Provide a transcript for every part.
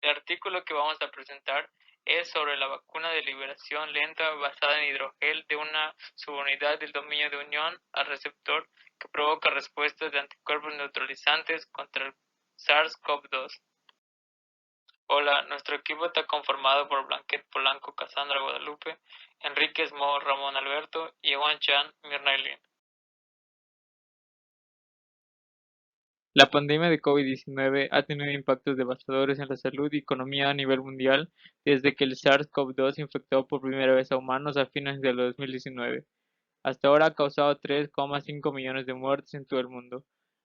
El artículo que vamos a presentar es sobre la vacuna de liberación lenta basada en hidrogel de una subunidad del dominio de unión al receptor que provoca respuestas de anticuerpos neutralizantes contra el SARS-CoV-2. Hola, nuestro equipo está conformado por Blanquet Polanco, Cassandra Guadalupe, Enríquez Mo, Ramón Alberto y Ewan Chan, Mirna Eileen. La pandemia de COVID-19 ha tenido impactos devastadores en la salud y economía a nivel mundial desde que el SARS-CoV-2 infectó por primera vez a humanos a fines del 2019. Hasta ahora ha causado 3,5 millones de muertes en todo el mundo.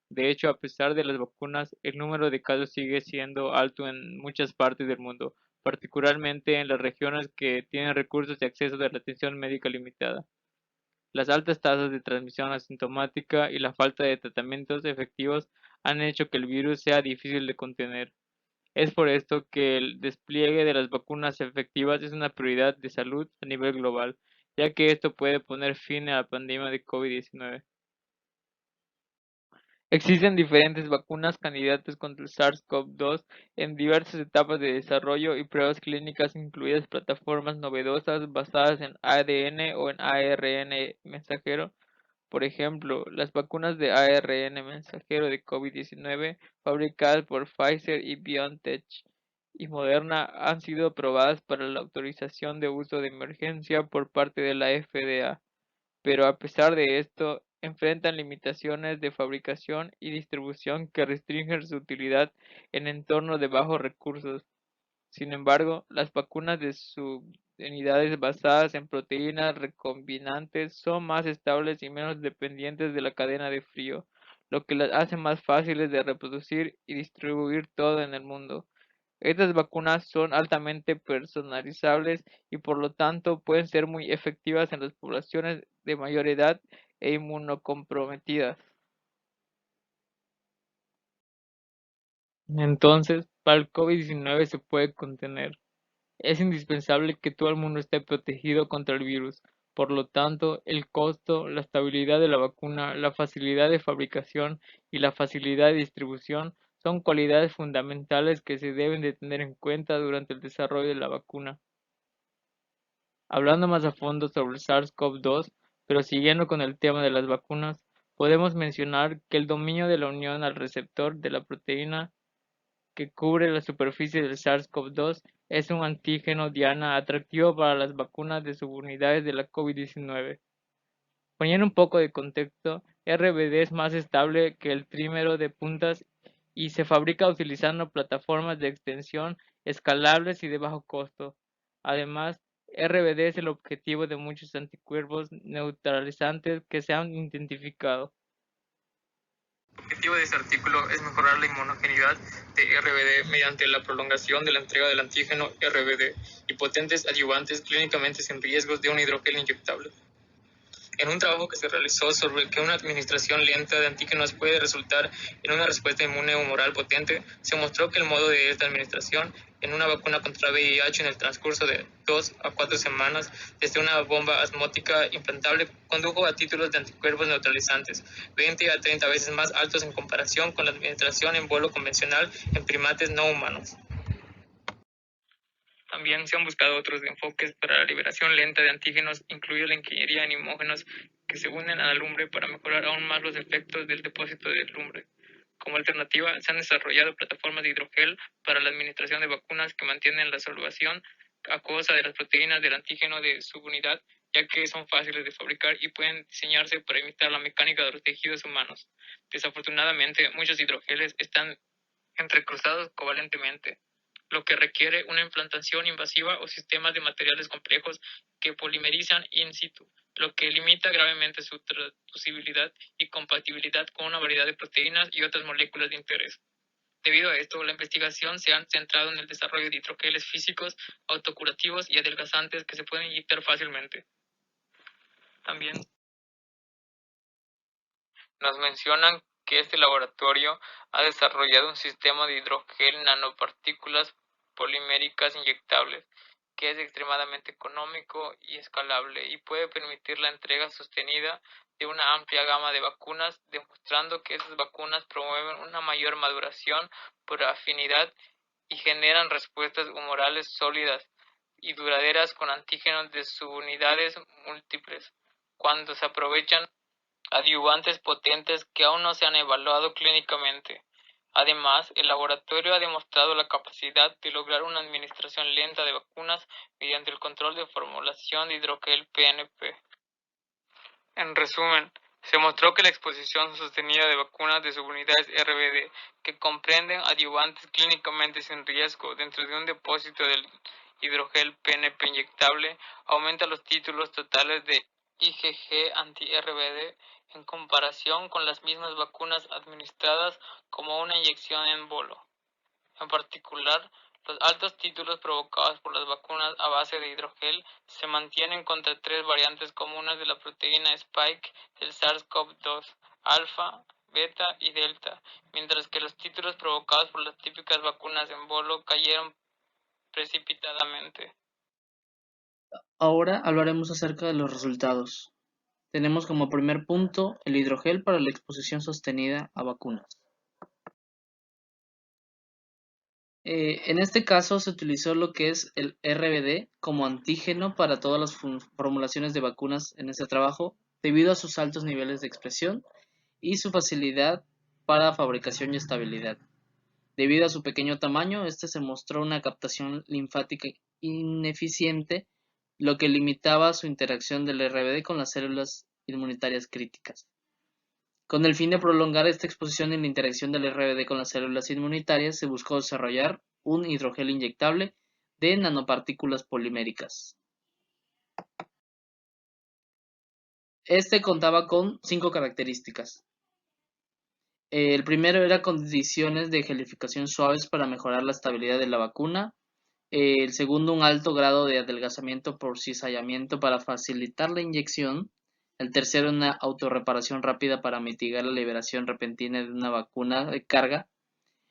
De hecho, a pesar de las vacunas, el número de casos sigue siendo alto en muchas partes del mundo, particularmente en las regiones que tienen recursos y acceso de la atención médica limitada. Las altas tasas de transmisión asintomática y la falta de tratamientos efectivos han hecho que el virus sea difícil de contener. Es por esto que el despliegue de las vacunas efectivas es una prioridad de salud a nivel global, ya que esto puede poner fin a la pandemia de COVID-19. Existen diferentes vacunas candidatas contra el SARS-CoV-2 en diversas etapas de desarrollo y pruebas clínicas, incluidas plataformas novedosas basadas en ADN o en ARN mensajero. Por ejemplo, las vacunas de ARN mensajero de COVID-19 fabricadas por Pfizer y BioNTech y Moderna han sido aprobadas para la autorización de uso de emergencia por parte de la FDA, pero a pesar de esto, enfrentan limitaciones de fabricación y distribución que restringen su utilidad en entornos de bajos recursos. Sin embargo, las vacunas de subunidades basadas en proteínas recombinantes son más estables y menos dependientes de la cadena de frío, lo que las hace más fáciles de reproducir y distribuir todo en el mundo. Estas vacunas son altamente personalizables y por lo tanto pueden ser muy efectivas en las poblaciones de mayor edad e inmunocomprometidas. Entonces, para el COVID-19 se puede contener. Es indispensable que todo el mundo esté protegido contra el virus. Por lo tanto, el costo, la estabilidad de la vacuna, la facilidad de fabricación y la facilidad de distribución son cualidades fundamentales que se deben de tener en cuenta durante el desarrollo de la vacuna. Hablando más a fondo sobre el SARS-CoV-2, pero siguiendo con el tema de las vacunas, podemos mencionar que el dominio de la unión al receptor de la proteína que cubre la superficie del SARS-CoV-2 es un antígeno diana atractivo para las vacunas de subunidades de la COVID-19. Poniendo un poco de contexto, RBD es más estable que el trímero de puntas y se fabrica utilizando plataformas de extensión escalables y de bajo costo. Además, RBD es el objetivo de muchos anticuerpos neutralizantes que se han identificado. El objetivo de este artículo es mejorar la inmunogeneidad de RBD mediante la prolongación de la entrega del antígeno RBD y potentes adyuvantes clínicamente sin riesgos de un hidrogel inyectable. En un trabajo que se realizó sobre que una administración lenta de antígenos puede resultar en una respuesta inmune humoral potente, se mostró que el modo de esta administración en una vacuna contra VIH en el transcurso de 2 a 4 semanas desde una bomba osmótica implantable condujo a títulos de anticuerpos neutralizantes 20 a 30 veces más altos en comparación con la administración en vuelo convencional en primates no humanos. También se han buscado otros enfoques para la liberación lenta de antígenos, incluida la ingeniería en imógenos que se unen a la lumbre para mejorar aún más los efectos del depósito de lumbre. Como alternativa, se han desarrollado plataformas de hidrogel para la administración de vacunas que mantienen la solución acuosa de las proteínas del antígeno de subunidad, ya que son fáciles de fabricar y pueden diseñarse para imitar la mecánica de los tejidos humanos. Desafortunadamente, muchos hidrogeles están entrecruzados covalentemente, lo que requiere una implantación invasiva o sistemas de materiales complejos que polimerizan in situ, lo que limita gravemente su traducibilidad y compatibilidad con una variedad de proteínas y otras moléculas de interés. Debido a esto, la investigación se ha centrado en el desarrollo de hidrogeles físicos, autocurativos y adelgazantes que se pueden inyectar fácilmente. También nos mencionan que este laboratorio ha desarrollado un sistema de hidrogel nanopartículas poliméricas inyectables, que es extremadamente económico y escalable y puede permitir la entrega sostenida de una amplia gama de vacunas, demostrando que esas vacunas promueven una mayor maduración por afinidad y generan respuestas humorales sólidas y duraderas con antígenos de subunidades múltiples, cuando se aprovechan adyuvantes potentes que aún no se han evaluado clínicamente. Además, el laboratorio ha demostrado la capacidad de lograr una administración lenta de vacunas mediante el control de formulación de hidrogel PNP. En resumen, se mostró que la exposición sostenida de vacunas de subunidades RBD que comprenden adyuvantes clínicamente sin riesgo dentro de un depósito del hidrogel PNP inyectable aumenta los títulos totales de IgG anti-RBD en comparación con las mismas vacunas administradas como una inyección en bolo. En particular, los altos títulos provocados por las vacunas a base de hidrogel se mantienen contra tres variantes comunes de la proteína spike del SARS-CoV-2, alfa, beta y delta, mientras que los títulos provocados por las típicas vacunas en bolo cayeron precipitadamente. Ahora hablaremos acerca de los resultados. Tenemos como primer punto el hidrogel para la exposición sostenida a vacunas. En este caso se utilizó lo que es el RBD como antígeno para todas las formulaciones de vacunas en este trabajo, debido a sus altos niveles de expresión y su facilidad para fabricación y estabilidad. Debido a su pequeño tamaño, este se mostró una captación linfática ineficiente, lo que limitaba su interacción del RBD con las células inmunitarias críticas. Con el fin de prolongar esta exposición y la interacción del RBD con las células inmunitarias, se buscó desarrollar un hidrogel inyectable de nanopartículas poliméricas. Este contaba con 5 características. El primero era condiciones de gelificación suaves para mejorar la estabilidad de la vacuna. El segundo, un alto grado de adelgazamiento por cizallamiento para facilitar la inyección. El tercero, una autorreparación rápida para mitigar la liberación repentina de una vacuna de carga.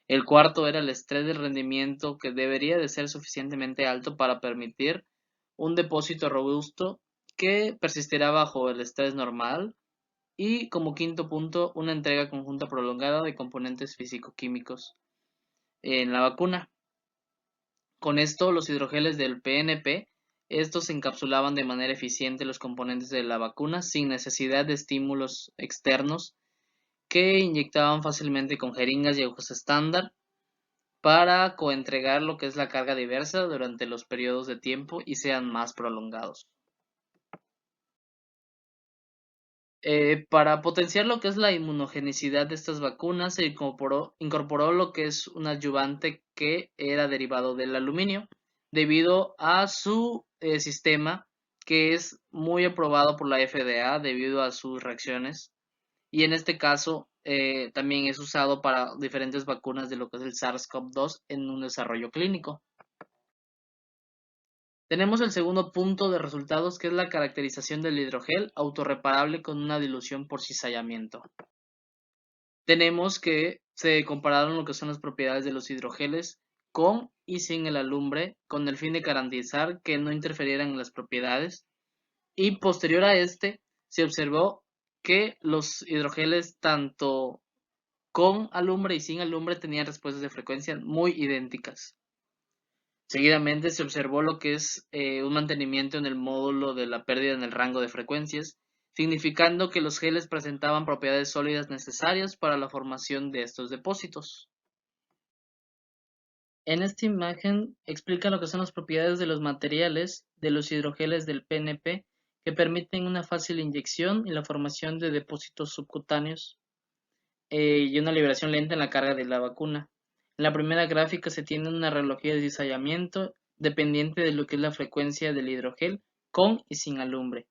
El cuarto era el estrés del rendimiento, que debería de ser suficientemente alto para permitir un depósito robusto que persistirá bajo el estrés normal. Y como quinto punto, una entrega conjunta prolongada de componentes físico-químicos en la vacuna. Con esto, los hidrogeles del PNP, estos encapsulaban de manera eficiente los componentes de la vacuna sin necesidad de estímulos externos, que inyectaban fácilmente con jeringas y agujas estándar para coentregar lo que es la carga diversa durante los periodos de tiempo y sean más prolongados. Para potenciar lo que es la inmunogenicidad de estas vacunas, se incorporó lo que es un adyuvante que era derivado del aluminio, debido a su sistema, que es muy aprobado por la FDA debido a sus reacciones, y en este caso también es usado para diferentes vacunas de lo que es el SARS-CoV-2 en un desarrollo clínico. Tenemos el segundo punto de resultados, que es la caracterización del hidrogel autorreparable con una dilución por cizallamiento. Tenemos que se compararon lo que son las propiedades de los hidrogeles con y sin el alumbre, con el fin de garantizar que no interferieran en las propiedades, y posterior a este se observó que los hidrogeles tanto con alumbre y sin alumbre tenían respuestas de frecuencia muy idénticas. Seguidamente se observó lo que es un mantenimiento en el módulo de la pérdida en el rango de frecuencias, significando que los geles presentaban propiedades sólidas necesarias para la formación de estos depósitos. En esta imagen explica lo que son las propiedades de los materiales de los hidrogeles del PNP, que permiten una fácil inyección y la formación de depósitos subcutáneos y una liberación lenta en la carga de la vacuna. En la primera gráfica se tiene una analogía de cizallamiento dependiente de lo que es la frecuencia del hidrogel con y sin alumbre.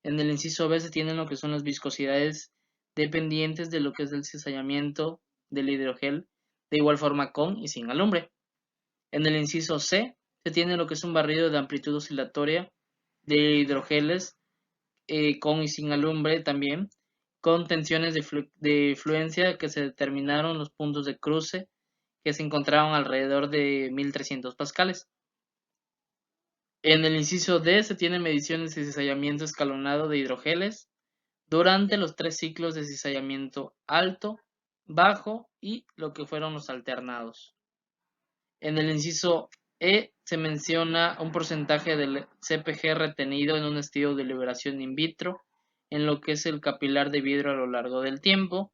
En el inciso B se tienen lo que son las viscosidades dependientes de lo que es el cizallamiento del hidrogel, de igual forma con y sin alumbre. En el inciso C se tiene lo que es un barrido de amplitud oscilatoria de hidrogeles con y sin alumbre también, con tensiones de fluencia que se determinaron los puntos de cruce que se encontraban alrededor de 1300 pascales. En el inciso D se tienen mediciones de cizallamiento escalonado de hidrogeles durante los 3 ciclos de cizallamiento alto, bajo y lo que fueron los alternados. En el inciso E se menciona un porcentaje del CpG retenido en un estudio de liberación in vitro en lo que es el capilar de vidrio a lo largo del tiempo,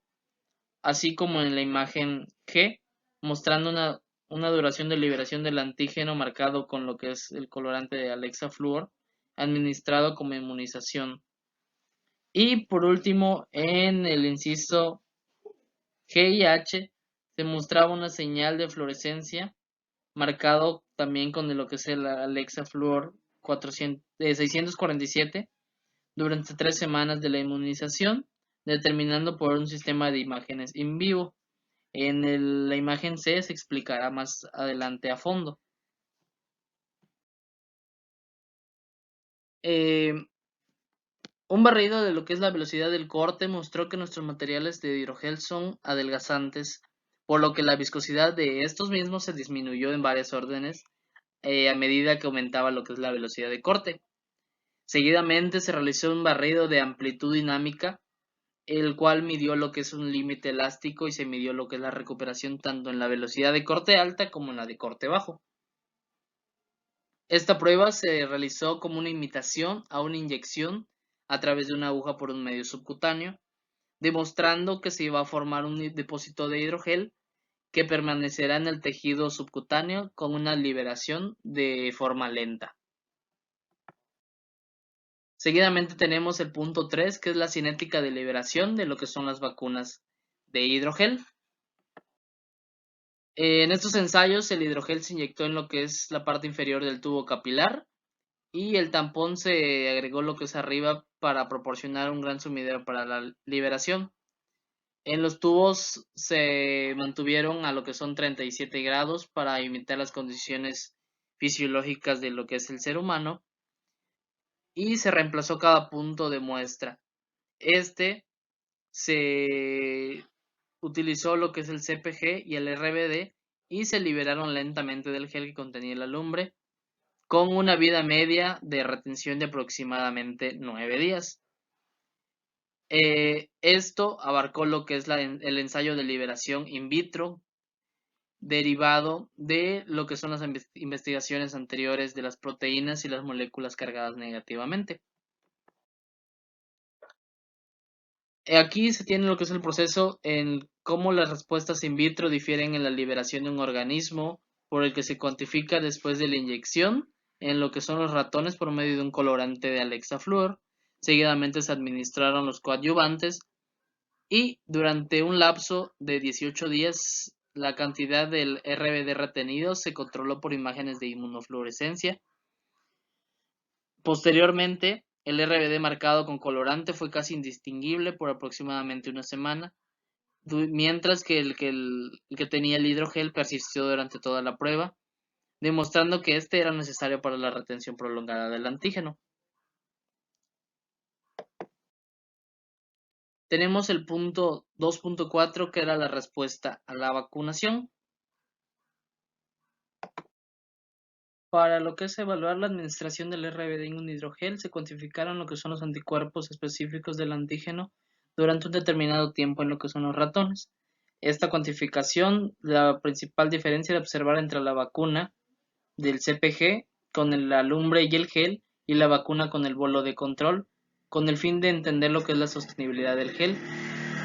así como en la imagen G, mostrando una duración de liberación del antígeno marcado con lo que es el colorante de Alexa Fluor, administrado como inmunización. Y por último, en el inciso G y H se mostraba una señal de fluorescencia marcado también con lo que es el Alexa Fluor 647 durante 3 semanas de la inmunización, determinando por un sistema de imágenes in vivo. En la imagen C se explicará más adelante a fondo. Eh, un barrido de lo que es la velocidad del corte mostró que nuestros materiales de hidrogel son adelgazantes, por lo que la viscosidad de estos mismos se disminuyó en varias órdenes a medida que aumentaba lo que es la velocidad de corte. Seguidamente se realizó un barrido de amplitud dinámica, el cual midió lo que es un límite elástico y se midió lo que es la recuperación tanto en la velocidad de corte alta como en la de corte bajo. Esta prueba se realizó como una imitación a una inyección a través de una aguja por un medio subcutáneo, demostrando que se iba a formar un depósito de hidrogel que permanecerá en el tejido subcutáneo con una liberación de forma lenta. Seguidamente tenemos el punto 3, que es la cinética de liberación de lo que son las vacunas de hidrogel. En estos ensayos el hidrogel se inyectó en lo que es la parte inferior del tubo capilar y el tampón se agregó lo que es arriba para proporcionar un gran sumidero para la liberación. En los tubos se mantuvieron a lo que son 37 grados para imitar las condiciones fisiológicas de lo que es el ser humano y se reemplazó cada punto de muestra. Se utilizó lo que es el CpG y el RBD y se liberaron lentamente del gel que contenía la lumbre, con una vida media de retención de aproximadamente 9 días. Esto abarcó lo que es el ensayo de liberación in vitro, derivado de lo que son las investigaciones anteriores de las proteínas y las moléculas cargadas negativamente. Aquí se tiene lo que es el proceso en cómo las respuestas in vitro difieren en la liberación de un organismo por el que se cuantifica después de la inyección en lo que son los ratones por medio de un colorante de Alexa Fluor. Seguidamente se administraron los coadyuvantes y durante un lapso de 18 días la cantidad del RBD retenido se controló por imágenes de inmunofluorescencia. Posteriormente, el RBD marcado con colorante fue casi indistinguible por aproximadamente una semana, mientras que el que tenía el hidrogel persistió durante toda la prueba, demostrando que este era necesario para la retención prolongada del antígeno. Tenemos el punto 2.4, que era la respuesta a la vacunación. Para lo que es evaluar la administración del RBD en un hidrogel, se cuantificaron lo que son los anticuerpos específicos del antígeno durante un determinado tiempo en lo que son los ratones. Esta cuantificación, la principal diferencia de observar entre la vacuna del CpG con la lumbre y el gel y la vacuna con el bolo de control, con el fin de entender lo que es la sostenibilidad del gel.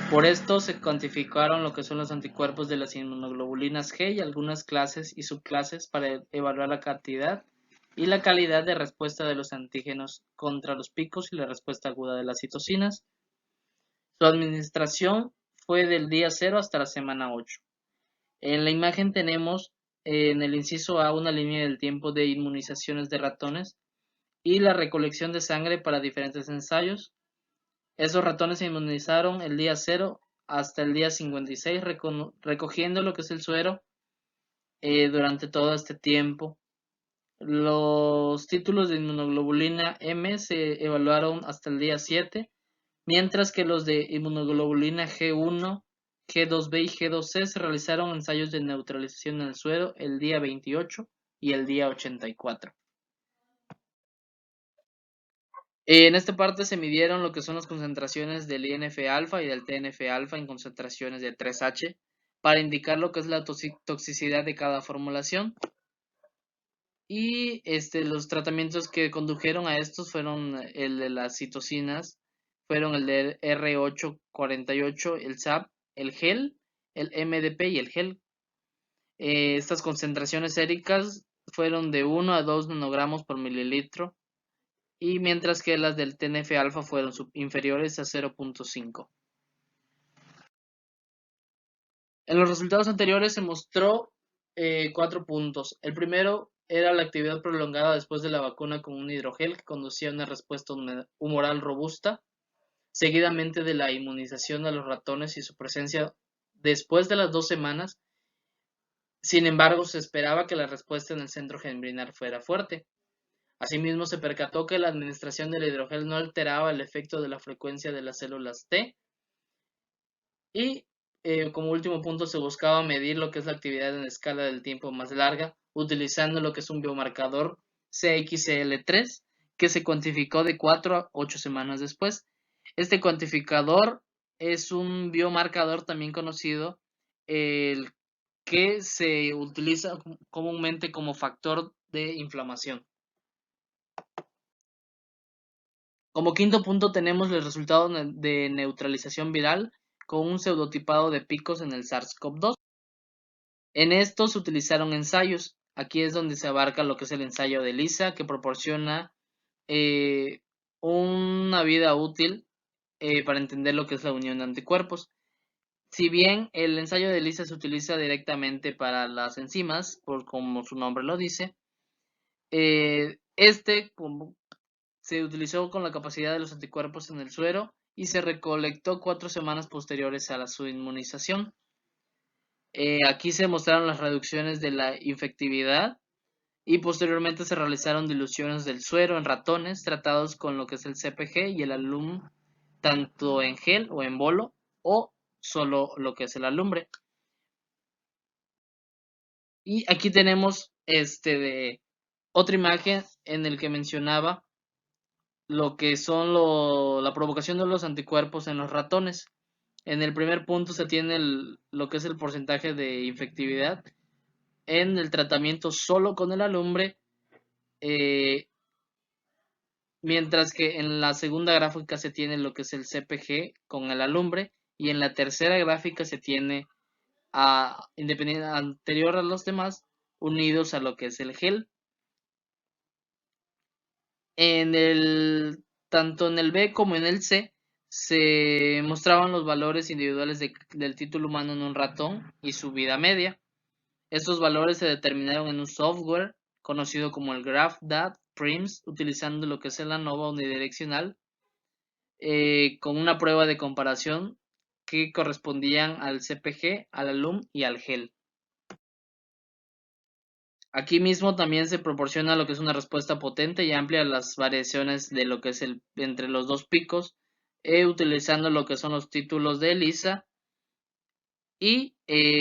Por esto se cuantificaron lo que son los anticuerpos de las inmunoglobulinas G y algunas clases y subclases para evaluar la cantidad y la calidad de respuesta de los antígenos contra los picos y la respuesta aguda de las citocinas. Su administración fue del día 0 hasta la semana 8. En la imagen tenemos en el inciso A una línea del tiempo de inmunizaciones de ratones y la recolección de sangre para diferentes ensayos. Esos ratones se inmunizaron el día 0 hasta el día 56, recogiendo lo que es el suero durante todo este tiempo. Los títulos de inmunoglobulina M se evaluaron hasta el día 7, mientras que los de inmunoglobulina G1, G2B y G2C se realizaron ensayos de neutralización en el suero el día 28 y el día 84. En esta parte se midieron lo que son las concentraciones del INF-alfa y del TNF-alfa en concentraciones de 3H para indicar lo que es la toxicidad de cada formulación. Y los tratamientos que condujeron a estos fueron el de las citocinas, fueron el de R848, el SAP, el gel, el MDP y el gel. Estas concentraciones séricas fueron de 1 a 2 nanogramos por mililitro, y mientras que las del TNF-alfa fueron inferiores a 0.5. En los resultados anteriores se mostró 4 puntos. El primero era la actividad prolongada después de la vacuna con un hidrogel que conducía a una respuesta humoral robusta, seguidamente de la inmunización a los ratones y su presencia después de las 2 semanas. Sin embargo, se esperaba que la respuesta en el centro germinal fuera fuerte. Asimismo, se percató que la administración del hidrogel no alteraba el efecto de la frecuencia de las células T. Y como último punto, se buscaba medir lo que es la actividad en escala del tiempo más larga, utilizando lo que es un biomarcador CXCL3, que se cuantificó de 4 a 8 semanas después. Este cuantificador es un biomarcador también conocido, el que se utiliza comúnmente como factor de inflamación. Como quinto punto tenemos el resultado de neutralización viral con un pseudotipado de picos en el SARS-CoV-2. En estos se utilizaron ensayos. Aquí es donde se abarca lo que es el ensayo de ELISA, que proporciona una vida útil para entender lo que es la unión de anticuerpos. Si bien el ensayo de ELISA se utiliza directamente para las enzimas, como su nombre lo dice, se utilizó con la capacidad de los anticuerpos en el suero y se recolectó 4 semanas posteriores a su inmunización. Aquí se mostraron las reducciones de la infectividad y posteriormente se realizaron diluciones del suero en ratones tratados con lo que es el CpG y el alum, tanto en gel o en bolo o solo lo que es el alumbre. Y aquí tenemos otra imagen en el que mencionaba lo que son la provocación de los anticuerpos en los ratones. En el primer punto se tiene lo que es el porcentaje de infectividad en el tratamiento solo con el alumbre, mientras que en la segunda gráfica se tiene lo que es el CpG con el alumbre, y en la tercera gráfica se tiene anterior a los demás unidos a lo que es el gel. Tanto en el B como en el C se mostraban los valores individuales del título humano en un ratón y su vida media. Estos valores se determinaron en un software conocido como el GraphDAT-PRIMS, utilizando lo que es el ANOVA unidireccional, con una prueba de comparación que correspondían al CpG, al alum y al gel. Aquí mismo también se proporciona lo que es una respuesta potente y amplia a las variaciones de lo que es entre los dos picos, utilizando lo que son los títulos de ELISA y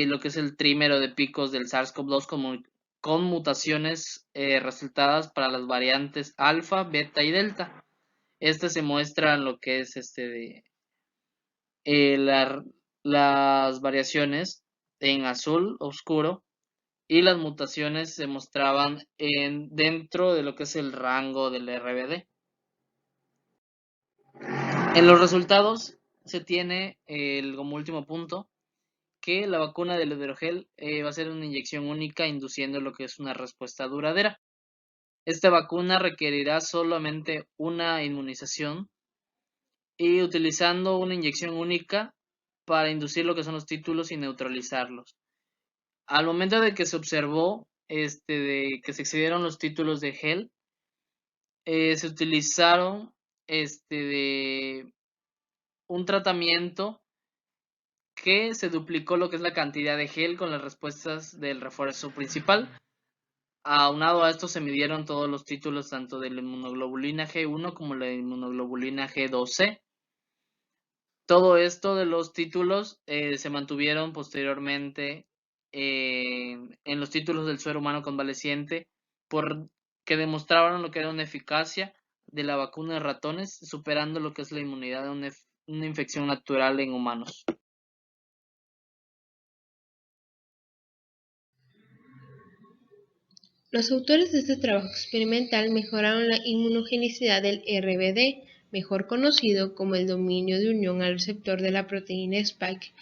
lo que es el trímero de picos del SARS-CoV-2 con mutaciones resultadas para las variantes alfa, beta y delta. Se muestra lo que es las variaciones en azul oscuro, y las mutaciones se mostraban dentro de lo que es el rango del RBD. En los resultados se tiene como último punto que la vacuna del hidrogel va a ser una inyección única induciendo lo que es una respuesta duradera. Esta vacuna requerirá solamente una inmunización y utilizando una inyección única para inducir lo que son los títulos y neutralizarlos. Al momento de que se observó de que se excedieron los títulos de gel, se utilizaron de un tratamiento que se duplicó lo que es la cantidad de gel con las respuestas del refuerzo principal. Aunado a esto se midieron todos los títulos tanto de la inmunoglobulina G1 como la inmunoglobulina G2C. Todo esto de los títulos se mantuvieron posteriormente en los títulos del suero humano convaleciente, que demostraban lo que era una eficacia de la vacuna de ratones, superando lo que es la inmunidad de una infección natural en humanos. Los autores de este trabajo experimental mejoraron la inmunogenicidad del RBD, mejor conocido como el dominio de unión al receptor de la proteína Spike,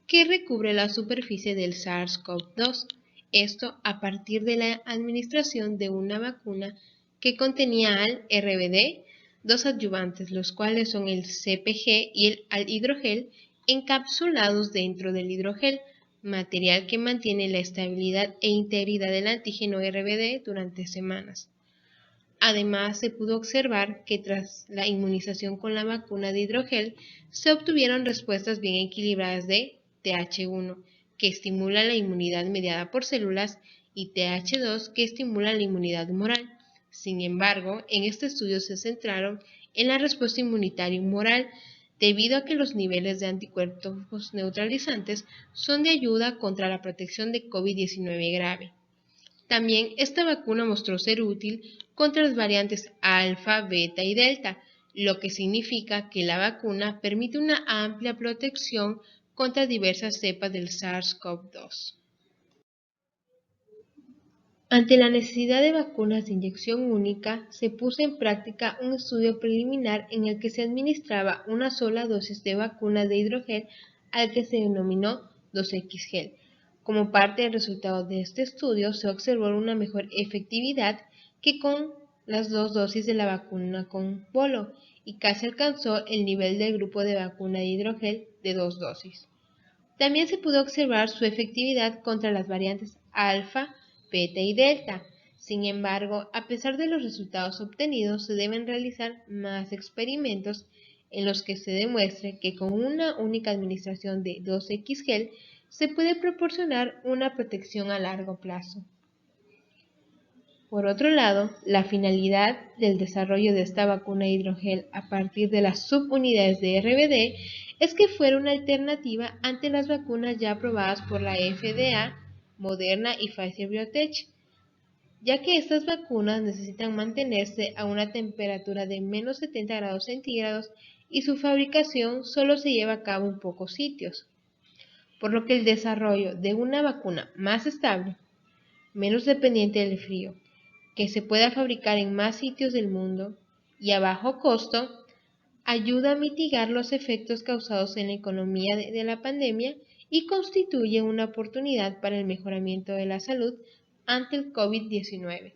que recubre la superficie del SARS-CoV-2. Esto a partir de la administración de una vacuna que contenía al RBD, dos adyuvantes, los cuales son el CpG y el hidrogel, encapsulados dentro del hidrogel, material que mantiene la estabilidad e integridad del antígeno RBD durante semanas. Además, se pudo observar que tras la inmunización con la vacuna de hidrogel se obtuvieron respuestas bien equilibradas de Th1, que estimula la inmunidad mediada por células, y Th2, que estimula la inmunidad humoral. Sin embargo, en este estudio se centraron en la respuesta inmunitaria humoral, debido a que los niveles de anticuerpos neutralizantes son de ayuda contra la protección de COVID-19 grave. También esta vacuna mostró ser útil contra las variantes alfa, beta y delta, lo que significa que la vacuna permite una amplia protección contra diversas cepas del SARS-CoV-2. Ante la necesidad de vacunas de inyección única, se puso en práctica un estudio preliminar en el que se administraba una sola dosis de vacuna de hidrogel, al que se denominó 2X-Gel. Como parte del resultado de este estudio, se observó una mejor efectividad que con las dos dosis de la vacuna con polo, y casi alcanzó el nivel del grupo de vacuna de hidrogel de 2 dosis. También se pudo observar su efectividad contra las variantes alfa, beta y delta. Sin embargo, a pesar de los resultados obtenidos, se deben realizar más experimentos en los que se demuestre que con una única administración de 2X-Gel se puede proporcionar una protección a largo plazo. Por otro lado, la finalidad del desarrollo de esta vacuna de hidrogel a partir de las subunidades de RBD es que fuera una alternativa ante las vacunas ya aprobadas por la FDA, Moderna y Pfizer Biotech, ya que estas vacunas necesitan mantenerse a una temperatura de menos 70 grados centígrados y su fabricación solo se lleva a cabo en pocos sitios, por lo que el desarrollo de una vacuna más estable, menos dependiente del frío, que se pueda fabricar en más sitios del mundo y a bajo costo, ayuda a mitigar los efectos causados en la economía de la pandemia y constituye una oportunidad para el mejoramiento de la salud ante el COVID-19.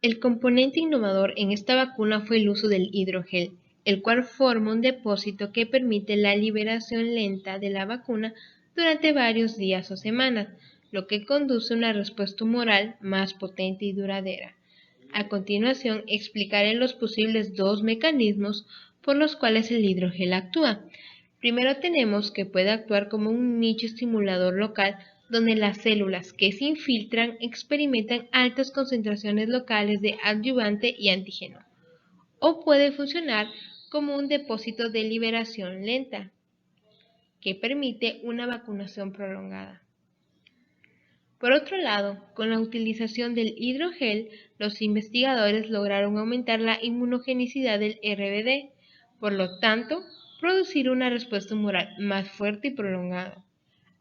El componente innovador en esta vacuna fue el uso del hidrogel, el cual forma un depósito que permite la liberación lenta de la vacuna durante varios días o semanas, lo que conduce a una respuesta humoral más potente y duradera. A continuación, explicaré los posibles dos mecanismos por los cuales el hidrogel actúa. Primero tenemos que puede actuar como un nicho estimulador local donde las células que se infiltran experimentan altas concentraciones locales de adyuvante y antígeno. O puede funcionar como un depósito de liberación lenta, que permite una vacunación prolongada. Por otro lado, con la utilización del hidrogel, los investigadores lograron aumentar la inmunogenicidad del RBD, por lo tanto, producir una respuesta humoral más fuerte y prolongada,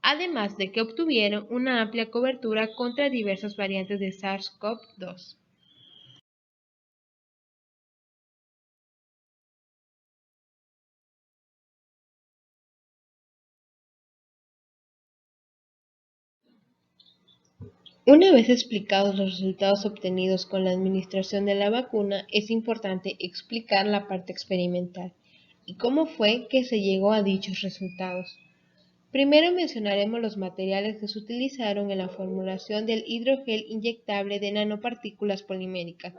además de que obtuvieron una amplia cobertura contra diversas variantes de SARS-CoV-2. Una vez explicados los resultados obtenidos con la administración de la vacuna, es importante explicar la parte experimental y cómo fue que se llegó a dichos resultados. Primero mencionaremos los materiales que se utilizaron en la formulación del hidrogel inyectable de nanopartículas poliméricas.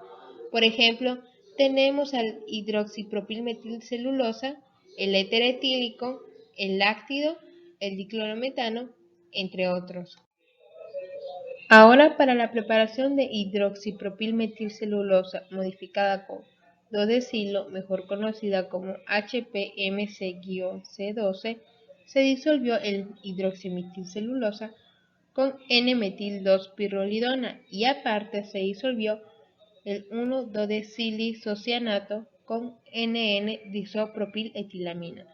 Por ejemplo, tenemos al hidroxipropilmetilcelulosa, el éter etílico, el láctido, el diclorometano, entre otros. Ahora, para la preparación de hidroxipropilmetilcelulosa modificada con dodecilo, mejor conocida como HPMC-C12, se disolvió el hidroximetilcelulosa con N-metil-2-pirrolidona y aparte se disolvió el 1,2-desilisocianato con NN-disopropiletиламina.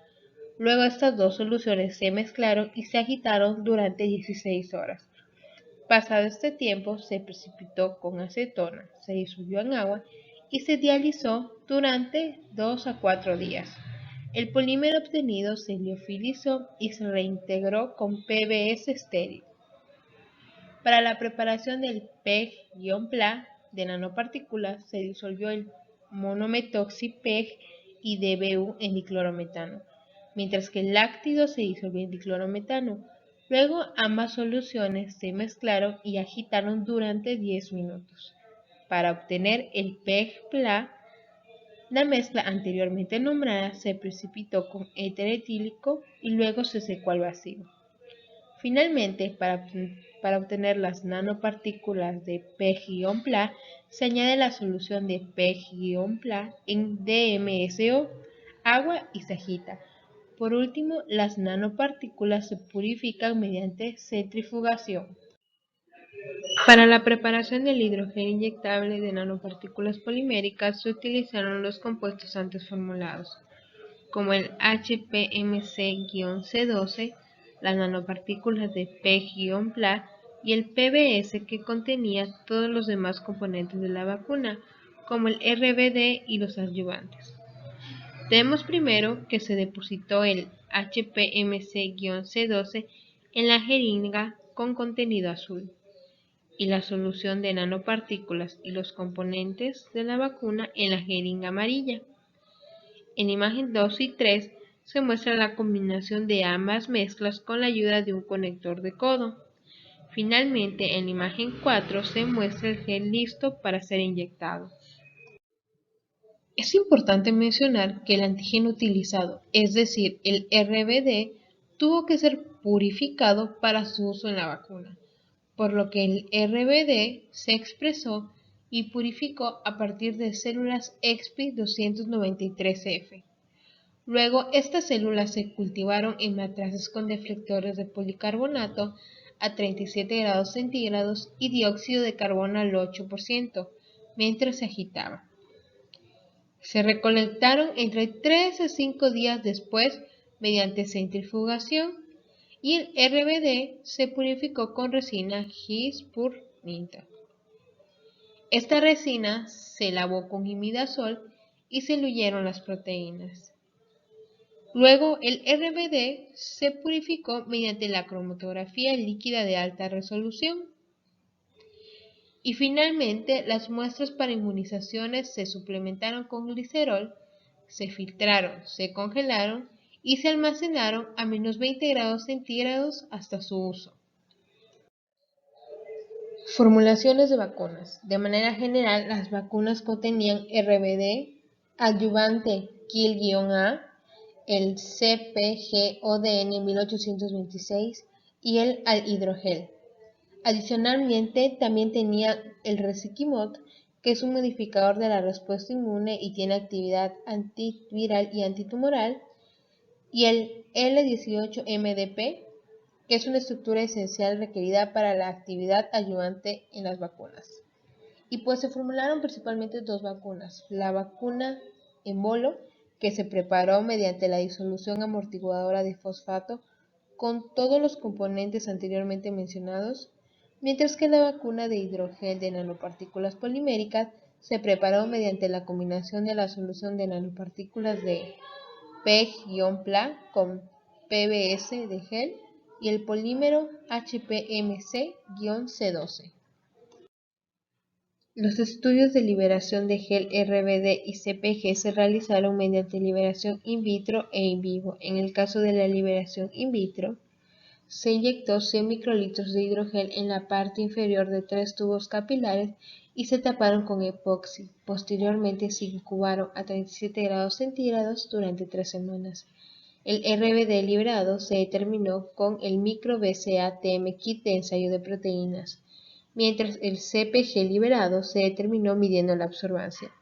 Luego estas dos soluciones se mezclaron y se agitaron durante 16 horas. Pasado este tiempo, se precipitó con acetona, se disolvió en agua y se dializó durante 2 a 4 días. El polímero obtenido se liofilizó y se reintegró con PBS estéril. Para la preparación del PEG-PLA de nanopartículas se disolvió el monometoxi-PEG y DBU en diclorometano, mientras que el láctido se disolvió en diclorometano. Luego ambas soluciones se mezclaron y agitaron durante 10 minutos. Para obtener el PEG-PLA, la mezcla anteriormente nombrada se precipitó con éter etílico y luego se secó al vacío. Finalmente, para obtener las nanopartículas de PEG-PLA, se añade la solución de PEG-PLA en DMSO, agua y se agita. Por último, las nanopartículas se purifican mediante centrifugación. Para la preparación del hidrogel inyectable de nanopartículas poliméricas se utilizaron los compuestos antes formulados, como el HPMC-C12, las nanopartículas de PEG-PLA y el PBS que contenía todos los demás componentes de la vacuna, como el RBD y los adyuvantes. Vemos primero que se depositó el HPMC-C12 en la jeringa con contenido azul y la solución de nanopartículas y los componentes de la vacuna en la jeringa amarilla. En imagen 2 y 3 se muestra la combinación de ambas mezclas con la ayuda de un conector de codo. Finalmente, en imagen 4 se muestra el gel listo para ser inyectado. Es importante mencionar que el antígeno utilizado, es decir, el RBD, tuvo que ser purificado para su uso en la vacuna, por lo que el RBD se expresó y purificó a partir de células EXPI 293F. Luego, estas células se cultivaron en matraces con deflectores de policarbonato a 37 grados centígrados y dióxido de carbono al 8%, mientras se agitaba. Se recolectaron entre 3 a 5 días después mediante centrifugación y el RBD se purificó con resina His-Pur-Minta. Esta resina se lavó con imidazol y se diluyeron las proteínas. Luego el RBD se purificó mediante la cromatografía líquida de alta resolución. Y finalmente las muestras para inmunizaciones se suplementaron con glicerol, se filtraron, se congelaron y se almacenaron a menos 20 grados centígrados hasta su uso. Formulaciones de vacunas. De manera general, las vacunas contenían RBD, adyuvante KIL-A, el CpG-ODN 1826 y el hidrogel. Adicionalmente, también tenía el Resequimod, que es un modificador de la respuesta inmune y tiene actividad antiviral y antitumoral, y el L18-MDP, que es una estructura esencial requerida para la actividad adyuvante en las vacunas. Y pues se formularon principalmente dos vacunas: la vacuna Embolo, que se preparó mediante la disolución amortiguadora de fosfato con todos los componentes anteriormente mencionados, mientras que la vacuna de hidrogel de nanopartículas poliméricas se preparó mediante la combinación de la solución de nanopartículas de PEG-PLA con PBS de gel y el polímero HPMC-C12. Los estudios de liberación de gel RBD y CpG se realizaron mediante liberación in vitro e in vivo. En el caso de la liberación in vitro, se inyectó 100 microlitros de hidrogel en la parte inferior de 3 tubos capilares y se taparon con epoxi. Posteriormente se incubaron a 37 grados centígrados durante 3 semanas. El RBD liberado se determinó con el micro-BCA-TM kit de ensayo de proteínas, mientras el CpG liberado se determinó midiendo la absorbancia.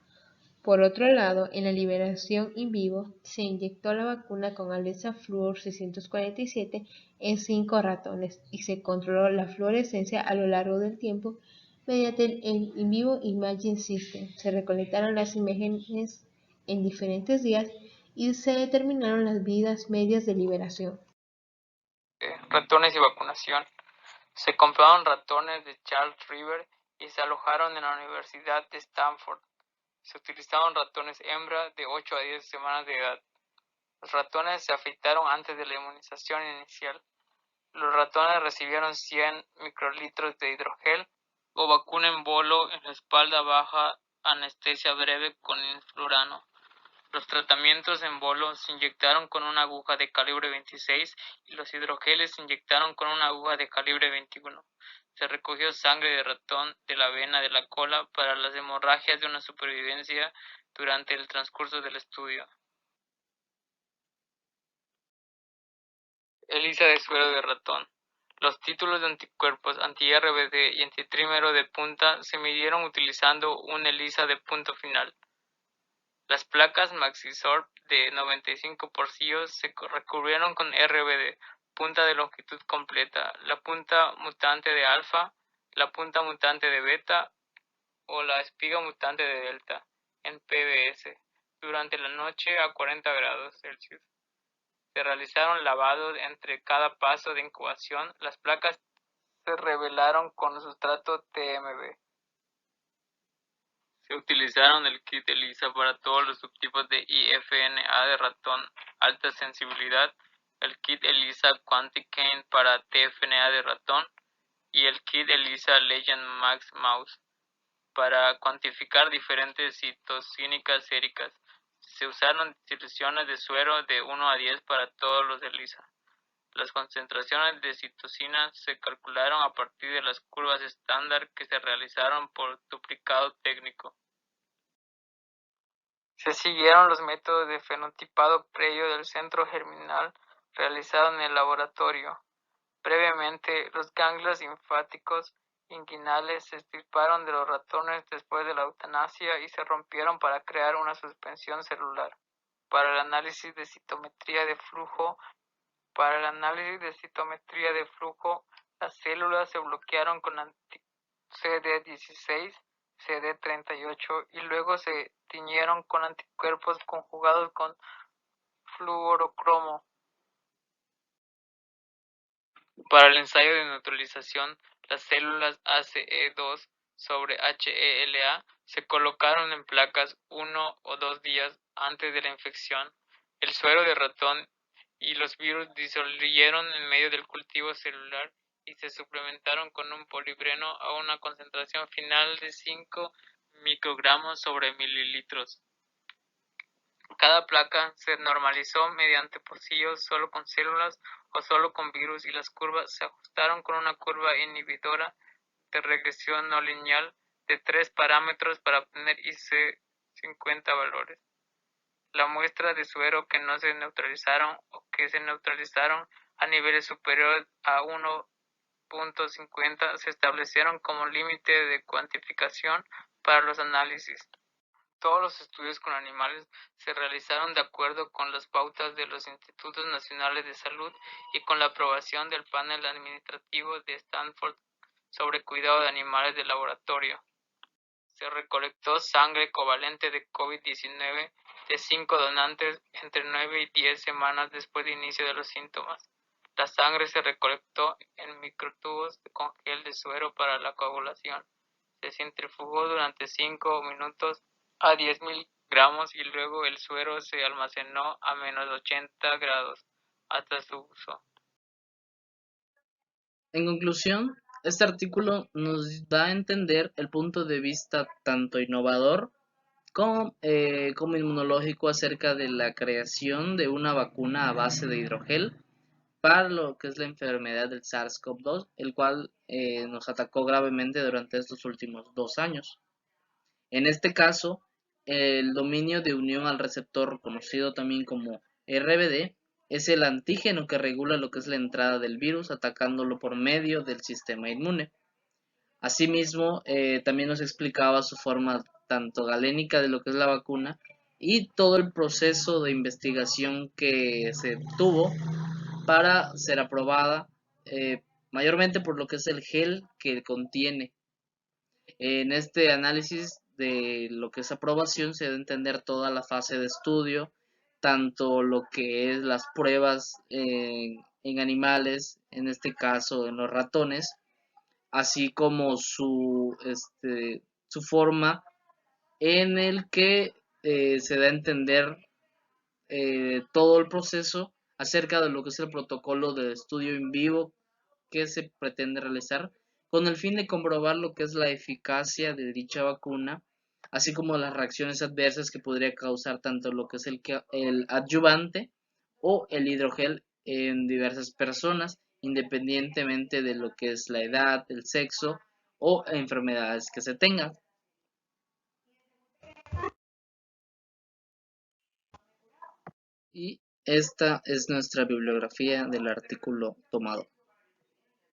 Por otro lado, en la liberación in vivo, se inyectó la vacuna con Alesa Fluor 647 en 5 ratones y se controló la fluorescencia a lo largo del tiempo mediante el In Vivo Imaging System. Se recolectaron las imágenes en diferentes días y se determinaron las vidas medias de liberación. Ratones y vacunación. Se compraron ratones de Charles River y se alojaron en la Universidad de Stanford. Se utilizaron ratones hembra de 8 a 10 semanas de edad. Los ratones se afeitaron antes de la inmunización inicial. Los ratones recibieron 100 microlitros de hidrogel o vacuna en bolo en la espalda baja, anestesia breve con influrano. Los tratamientos en bolo se inyectaron con una aguja de calibre 26 y los hidrogeles se inyectaron con una aguja de calibre 21. Se recogió sangre de ratón de la vena de la cola para las hemorragias de una supervivencia durante el transcurso del estudio. ELISA de suero de ratón. Los títulos de anticuerpos anti-RBD y antitrímero de punta se midieron utilizando un ELISA de punto final. Las placas Maxisorb de 95 porcillos se recubrieron con RBD, punta de longitud completa, la punta mutante de alfa, la punta mutante de beta o la espiga mutante de delta, en PBS, durante la noche a 40 grados Celsius. Se realizaron lavados entre cada paso de incubación. Las placas se revelaron con sustrato TMB. Se utilizaron el kit ELISA para todos los subtipos de IFNA de ratón alta sensibilidad, el kit ELISA Quanticaine para TFNA de ratón y el kit ELISA Legend Max Mouse para cuantificar diferentes citocínicas séricas. Se usaron distribuciones de suero de 1 a 10 para todos los ELISA. Las concentraciones de citocina se calcularon a partir de las curvas estándar que se realizaron por duplicado técnico. Se siguieron los métodos de fenotipado previo del centro germinal realizado en el laboratorio. Previamente, los ganglios linfáticos inguinales se extirparon de los ratones después de la eutanasia y se rompieron para crear una suspensión celular. Para el análisis de citometría de flujo, las células se bloquearon con CD16, CD38 y luego se tiñeron con anticuerpos conjugados con fluorocromo. Para el ensayo de neutralización, las células ACE2 sobre HeLa se colocaron en placas 1 o 2 días antes de la infección. El suero de ratón y los virus disolvieron en medio del cultivo celular y se suplementaron con un polibreno a una concentración final de 5 microgramos sobre mililitros. Cada placa se normalizó mediante pocillos solo con células o solo con virus y las curvas se ajustaron con una curva inhibidora de regresión no lineal de 3 parámetros para obtener IC50 valores. La muestra de suero que no se neutralizaron o que se neutralizaron a niveles superiores a 1.50 se establecieron como límite de cuantificación para los análisis. Todos los estudios con animales se realizaron de acuerdo con las pautas de los Institutos Nacionales de Salud y con la aprobación del panel administrativo de Stanford sobre cuidado de animales de laboratorio. Se recolectó sangre covalente de COVID-19 de 5 donantes entre 9 y 10 semanas después del inicio de los síntomas. La sangre se recolectó en microtubos con gel de suero para la coagulación. Se centrifugó durante 5 minutos a 10.000 gramos y luego el suero se almacenó a menos 80 grados hasta su uso. En conclusión, este artículo nos da a entender el punto de vista tanto innovador como inmunológico acerca de la creación de una vacuna a base de hidrogel para lo que es la enfermedad del SARS-CoV-2, el cual nos atacó gravemente durante estos últimos 2 años. En este caso, el dominio de unión al receptor, conocido también como RBD, es el antígeno que regula lo que es la entrada del virus, atacándolo por medio del sistema inmune. Asimismo, también nos explicaba su forma tanto galénica de lo que es la vacuna y todo el proceso de investigación que se tuvo para ser aprobada, mayormente por lo que es el gel que contiene. En este análisis de lo que es aprobación se debe entender toda la fase de estudio, tanto lo que es las pruebas en animales, en este caso en los ratones, así como su forma en el que se da a entender todo el proceso acerca de lo que es el protocolo de estudio en vivo que se pretende realizar con el fin de comprobar lo que es la eficacia de dicha vacuna, así como las reacciones adversas que podría causar tanto lo que es el adyuvante o el hidrogel en diversas personas, independientemente de lo que es la edad, el sexo o enfermedades que se tengan. Y esta es nuestra bibliografía del artículo tomado.